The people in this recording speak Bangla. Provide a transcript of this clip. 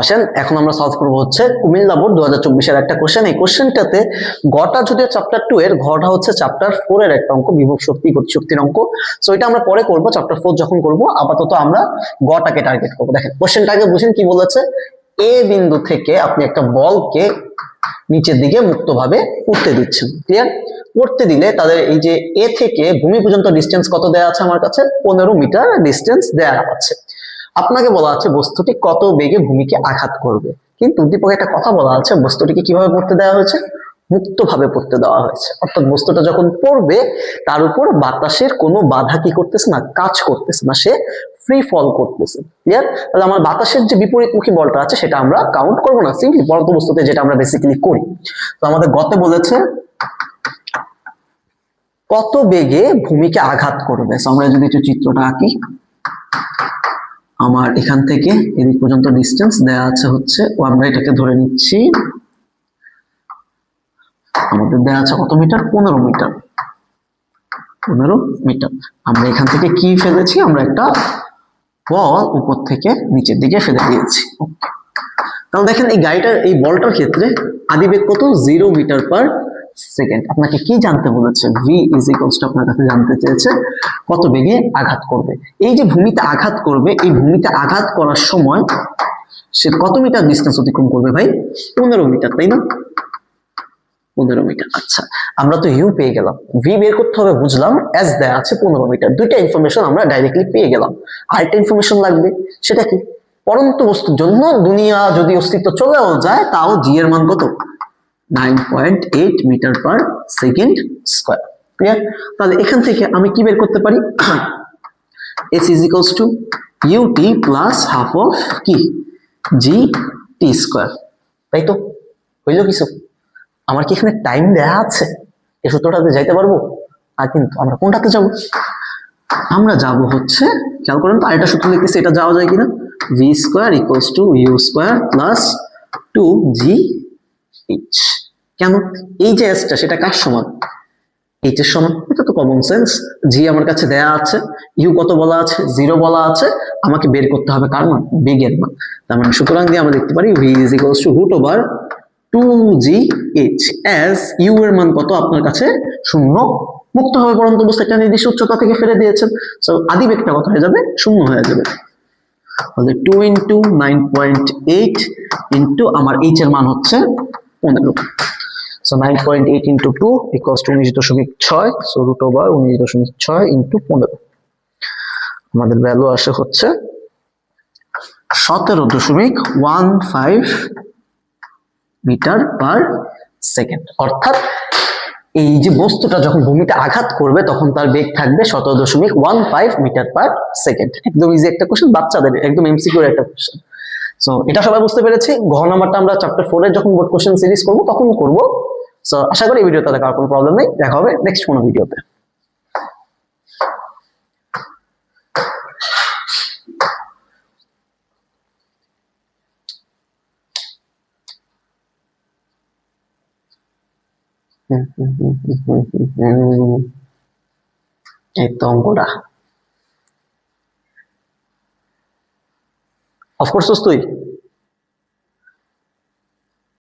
আসেন এখন আমরা সলভ করবো হচ্ছে কুমিল্লা বোর্ড 2024 এর একটা কোশ্চেন। এই কোশ্চেনটাতে গটা যদিও চ্যাপ্টার 2 এর, ঘটা হচ্ছে চ্যাপ্টার 4 এর একটা অঙ্ক, বিভব শক্তি গতিশক্তির অঙ্ক। সো এটা আমরা পরে করবো, চ্যাপ্টার 4 যখন করবো। আপাতত আমরা গটাকে টার্গেট করবো। দেখেন কোশ্চেনটাকে বুঝেন কি বলেছে। এ বিন্দু থেকে আপনি একটা বলকে নিচের দিকে মুক্তভাবে উঠতে দিচ্ছেন, ক্লিয়ার? উঠতে দিলে তাদের এই যে এ থেকে ভূমি পর্যন্ত ডিস্টেন্স কত দেয়া আছে আমার কাছে? 15 মিটার ডিস্টেন্স দেয়া আছে। আপনাকে বলা আছে বস্তুটি কত বেগে ভূমিকে আঘাত করবে, কিন্তু উদ্দীপকে একটা কথা বলা আছে বস্তুটিকে কিভাবে পড়তে দেওয়া হয়েছে? মুক্তভাবে পড়তে দেওয়া হয়েছে। অর্থাৎ বস্তুটা যখন পড়বে তার উপর বাতাসের কোনো বাধা কি করতেছে না, কাজ করতেছে না, সে ফ্রি ফল করতেছে, ক্লিয়ার? তাহলে আমার বাতাসের যে বিপরীতমুখী বলটা আছে সেটা আমরা কাউন্ট করবো না, সিম্পলি পরন্ত বস্তুতে যেটা আমরা বেসিক্যালি করি। তো আমাদের গতে বলেছে কত বেগে ভূমিকে আঘাত করবে। আমরা যদি একটু চিত্রটা আঁকি, আমার এখান থেকে এদিক পর্যন্ত ডিস্টেন্স দেয়া আছে হচ্ছে, আমরা এটাকে ধরে নিচ্ছি আমাদের দেয়া আছে কত মিটার? 15 মিটার। 15 মিটার। আমরা এখান থেকে কি ফেলেছি? আমরা একটা বল উপর থেকে নিচের দিকে ফেলে দিয়েছি। তাহলে দেখেন এই গাড়িটার, এই বলটার ক্ষেত্রে আদিবেগ কত? 0 মিটার পার সেকেন্ড। আপনাকে কি জানতে বলেছে? ভি ইজ ইকুয়ালস টু আপনার কাছে জানতে চেয়েছে কত বেগে আঘাত করবে। এই যে ভূমিতে আঘাত করবে, এই ভূমিতে আঘাত করার সময় সে কত মিটার ডিস্টেন্স অতিক্রম করবে ভাই? 15 মিটার, তাই না? 15 মিটার। আচ্ছা, আমরা তো ইউ পেয়ে গেলাম, ভি বের করতে হবে বুঝলাম, এস দেয়া আছে 15 মিটার। দুইটা ইনফরমেশন আমরা ডাইরেক্টলি পেয়ে গেলাম। আরেকটা ইনফরমেশন লাগবে, সেটা কি? পরন্ত বস্তুর জন্য দুনিয়া যদি অস্তিত্ব চলেও যায়, তাও জি এর মান কত? 9.8 metre per second square, clear? তাহলে এখান থেকে আমি কি বের করতে পারি? s is equals to ut plus half of কি জি টি স্কয়ার, তাই তো? হইলো কিছু? আমার কি এখানে টাইম দেয়া আছে? এই সূত্রটাতে যাইতে পারবো? আর কিন্তু আমরা কোনটাতে যাব? আমরা যাব হচ্ছে, খেয়াল করেন তো, আরেকটা সূত্র লিখতেছি, এটা যাওয়া যায় কিনা? v square equals to u square plus 2gh। কেন? এই যে এসটা সেটা কার সমান? এইচ এর সমান। এটা তো কমন সেন্স। জি আমার কাছে দেয়া আছে, ইউ কত বলা আছে? 0 বলা আছে। আমাকে বের করতে হবে কার মান? বেগের মান। তার মানে সুতরাং দিয়ে আমরা লিখতে পারি v is equals to root over 2gh as u এর মান কত আপনার কাছে? 0। মুক্ত হবে পরন্ত অবস্থায় একটা নির্দিষ্ট উচ্চতা থেকে ফেলে দিয়েছেন, সো আদিবেগটা কত হয়ে যাবে? 0 হয়ে যাবে। তাহলে 2 into 9.8 into আমার h এর মান হচ্ছে 15। So 9.8 into 2 equals to 19.6, so root over 19.6 into 15। আমাদের ভ্যালু আসে হচ্ছে 17.15 মিটার পার সেকেন্ড। অর্থাৎ এই যে বস্তুটা যখন ভূমিতে আঘাত করবে তখন তার বেগ থাকবে 17.15 মিটার পার সেকেন্ড। একদম ইজি একটা কোশ্চেন, বাচ্চাদের একদম এমসিকিউ একটা কোশ্চেন। সো এটা সবাই বুঝতে পেরেছি। ঘ নাম্বারটা আমরা চ্যাপ্টার 4 এর যখন বোর্ড কোশ্চেন সিরিজ করব তখন করব। সো আশা করি এই ভিডিওতে দেখার কোনো প্রবলেম নেই। দেখা হবে নেক্সট কোনো ভিডিওতে। এই তো অঙ্কটা অফকোর্স তুই